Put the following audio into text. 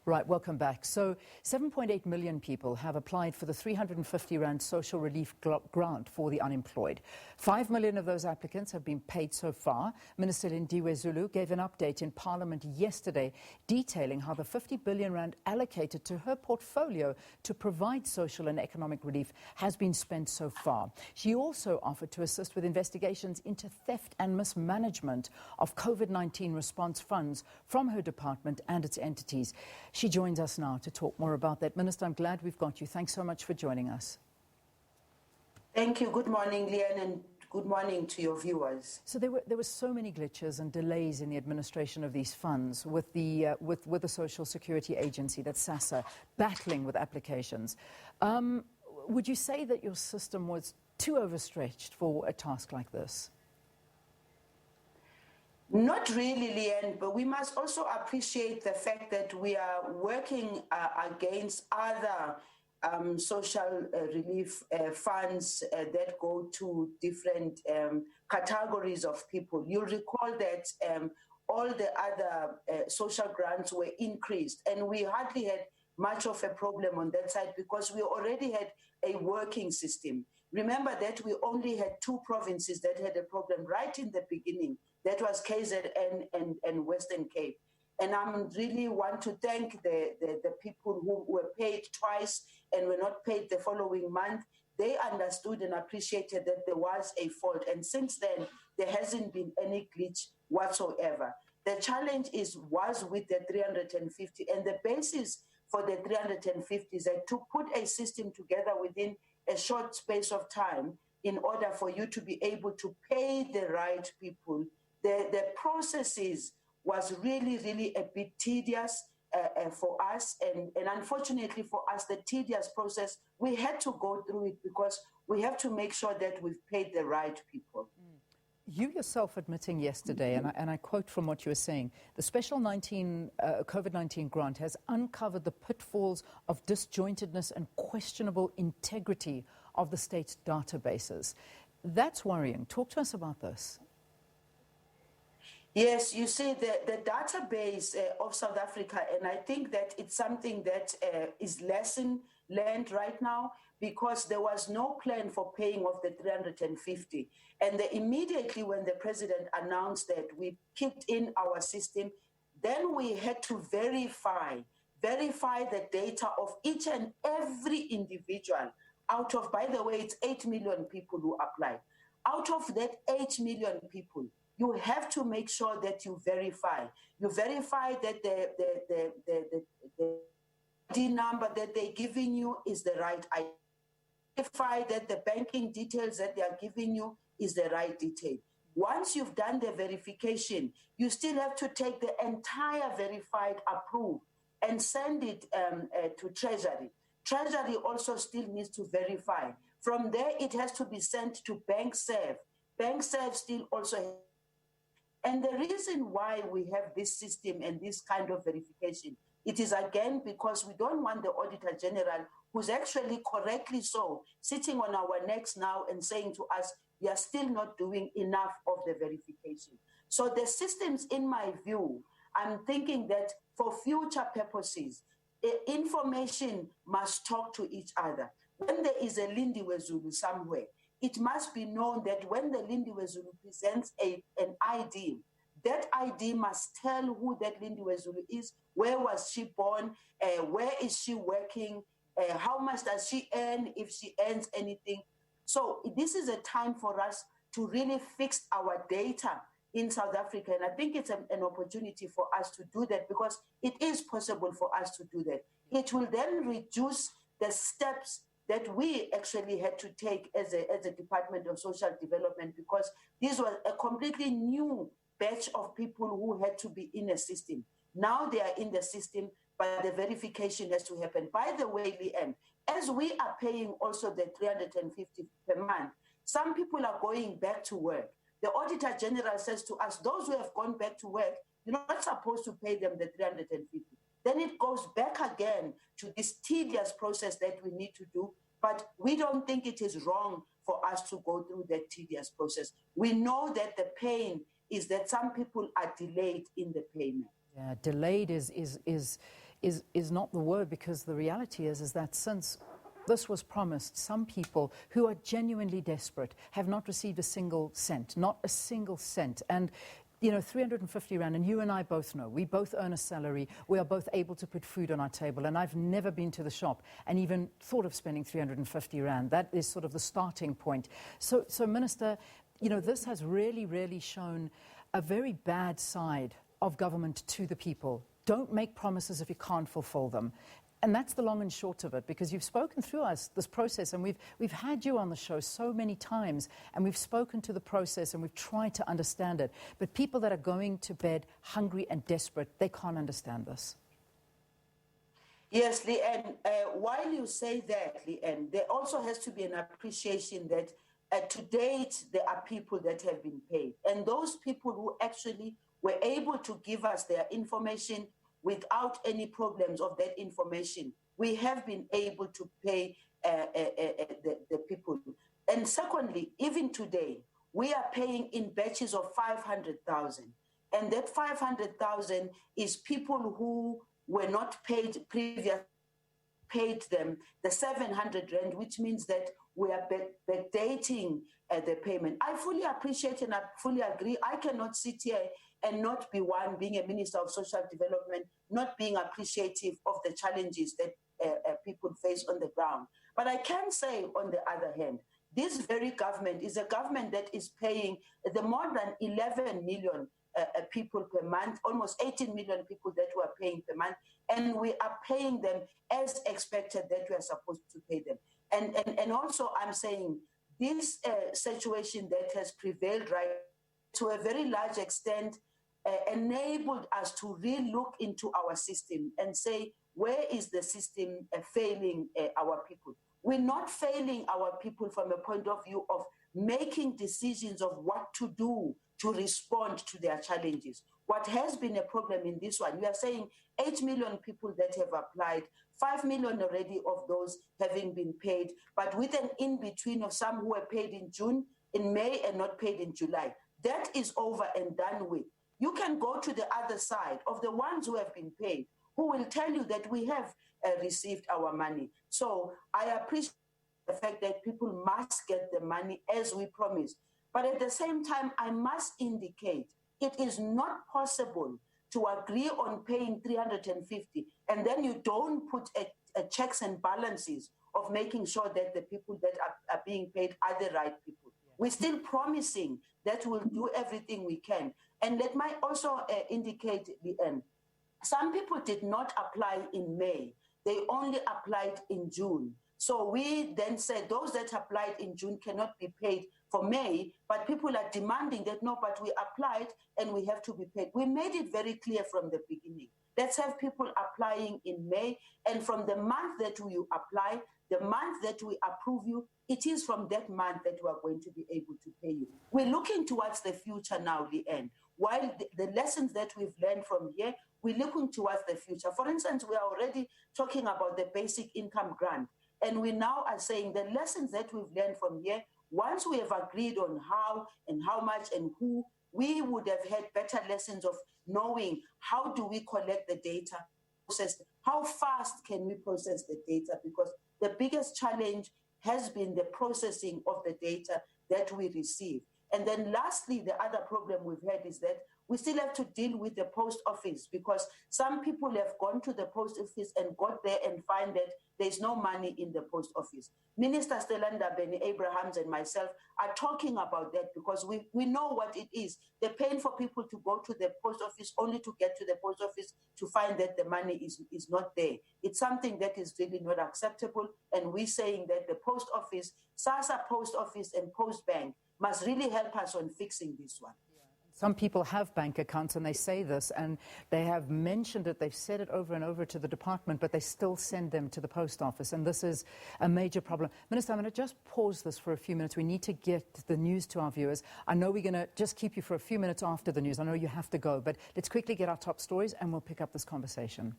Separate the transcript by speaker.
Speaker 1: Right, welcome back. So 7.8 million people have applied for the 350 Rand social relief grant for the unemployed. 5 million of those applicants have been paid so far. Minister Lindiwe Zulu gave an update in Parliament yesterday detailing how the 50 billion Rand allocated to her portfolio to provide social and economic relief has been spent so far. She also offered to assist with investigations into theft and mismanagement of COVID-19 response funds from her department and its entities. She joins us now to talk more about that. Minister, I'm glad we've got you. Thanks so much for joining us.
Speaker 2: Thank you. Good morning, Leanne, and good morning to your viewers.
Speaker 1: So there were so many glitches and delays in the administration of these funds with the Social Security Agency, that's SASSA, battling with applications. Would you say that your system was too overstretched for a task like this?
Speaker 2: Not really, Leanne, but we must also appreciate the fact that we are working against other social relief funds that go to different categories of people. You'll recall that all the other social grants were increased, and we hardly had much of a problem on that side because we already had a working system. Remember that we only had two provinces that had a problem right in the beginning. That was KZN and Western Cape. And I really want to thank the people who were paid twice and were not paid the following month. They understood and appreciated that there was a fault. And since then, there hasn't been any glitch whatsoever. The challenge was with the 350, and the basis for the 350 is that to put a system together within a short space of time in order for you to be able to pay the right people. The processes was really a bit tedious for us, and unfortunately for us, the tedious process, we had to go through it because we have to make sure that we've paid the right people.
Speaker 1: You yourself admitting yesterday, and I quote from what you were saying, the special COVID-19 grant has uncovered the pitfalls of disjointedness and questionable integrity of the state's databases. That's worrying. Talk to us about this.
Speaker 2: Yes, you see, the database of South Africa, and I think that it's something that is lesson learned right now because there was no plan for paying off the 350. And immediately when the president announced that, we kicked in our system, then we had to verify the data of each and every individual out of, by the way, it's 8 million people who applied. Out of that 8 million people, you have to make sure that you verify. You verify that the ID number that they're giving you is the right ID. Verify that the banking details that they are giving you is the right detail. Once you've done the verification, you still have to take the entire verified approved and send it to Treasury. Treasury also still needs to verify. From there, it has to be sent to BankServe. BankServe still also. And the reason why we have this system and this kind of verification, it is again because we don't want the Auditor General, who's actually correctly so, sitting on our necks now and saying to us, we are still not doing enough of the verification. So the systems, in my view, I'm thinking that for future purposes, information must talk to each other. When there is a Lindiwe Zulu somewhere, it must be known that when the Lindiwe Zulu presents an ID, that ID must tell who that Lindiwe Zulu is, where was she born, where is she working, how much does she earn, if she earns anything. So this is a time for us to really fix our data in South Africa. And I think it's an opportunity for us to do that because it is possible for us to do that. It will then reduce the steps that we actually had to take as a Department of Social Development because this was a completely new batch of people who had to be in a system. Now they are in the system, but the verification has to happen. By the way, Leanne, as we are paying also the 350 per month, some people are going back to work. The Auditor General says to us, those who have gone back to work, you're not supposed to pay them the 350. Then it goes back again to this tedious process that we need to do. But we don't think it is wrong for us to go through that tedious process. We know that the pain is that some people are delayed in the payment.
Speaker 1: Yeah, delayed is is not the word, because the reality is that since this was promised, some people who are genuinely desperate have not received a single cent, not a single cent. And, you know, 350 Rand, and you and I both know, we both earn a salary, we are both able to put food on our table, and I've never been to the shop and even thought of spending 350 Rand. That is sort of the starting point. So Minister, you know, this has really shown a very bad side of government to the people. Don't make promises if you can't fulfill them. And that's the long and short of it, because you've spoken through this process, and we've had you on the show so many times, and we've spoken to the process, and we've tried to understand it. But people that are going to bed hungry and desperate, they can't understand this.
Speaker 2: Yes, Leanne, while you say that, Leanne, there also has to be an appreciation that to date, there are people that have been paid. And those people who actually were able to give us their information without any problems of that information, we have been able to pay the people. And secondly, even today, we are paying in batches of 500,000. And that 500,000 is people who were not paid previously, paid them the 700 Rand, which means that we are backdating the payment. I fully appreciate and I fully agree. I cannot sit here and not be one, being a Minister of Social Development, not being appreciative of the challenges that people face on the ground. But I can say, on the other hand, this very government is a government that is paying the more than 11 million people per month, almost 18 million people that we are paying per month, and we are paying them as expected that we are supposed to pay them. And also I'm saying this situation that has prevailed right to a very large extent enabled us to really look into our system and say, where is the system failing our people? We're not failing our people from a point of view of making decisions of what to do to respond to their challenges. What has been a problem in this one, we are saying 8 million people that have applied, 5 million already of those having been paid, but with an in-between of some who were paid in June, in May, and not paid in July. That is over and done with. You can go to the other side of the ones who have been paid, who will tell you that we have received our money. So I appreciate the fact that people must get the money as we promised. But at the same time, I must indicate it is not possible to agree on paying 350 and then you don't put a checks and balances of making sure that the people that are being paid are the right people. We're still promising that we'll do everything we can. And let me also indicate the end. Some people did not apply in May. They only applied in June. So we then said those that applied in June cannot be paid for May, but people are demanding that, no, but we applied and we have to be paid. We made it very clear from the beginning. Let's have people applying in May, and from the month that you apply, the month that we approve you, it is from that month that we are going to be able to pay you. We're looking towards the future now, the end. While the lessons that we've learned from here, we're looking towards the future. For instance, we are already talking about the basic income grant, and we now are saying the lessons that we've learned from here, once we have agreed on how and how much and who, we would have had better lessons of knowing how do we collect the data, process, how fast can we process the data, because the biggest challenge has been the processing of the data that we receive. And then lastly, the other problem we've had is that we still have to deal with the post office, because some people have gone to the post office and got there and find that there's no money in the post office. Minister Stelanda Beni-Abrahams and myself are talking about that, because we know what it is. The pain for people to go to the post office only to get to the post office to find that the money is not there. It's something that is really not acceptable. And we're saying that the post office, SASSA Post Office and Post Bank must really help us on fixing this one.
Speaker 1: Some people have bank accounts and they say this, and they have mentioned it, they've said it over and over to the department, but they still send them to the post office, and this is a major problem. Minister, I'm going to just pause this for a few minutes. We need to get the news to our viewers. I know we're going to just keep you for a few minutes after the news. I know you have to go, but let's quickly get our top stories and we'll pick up this conversation.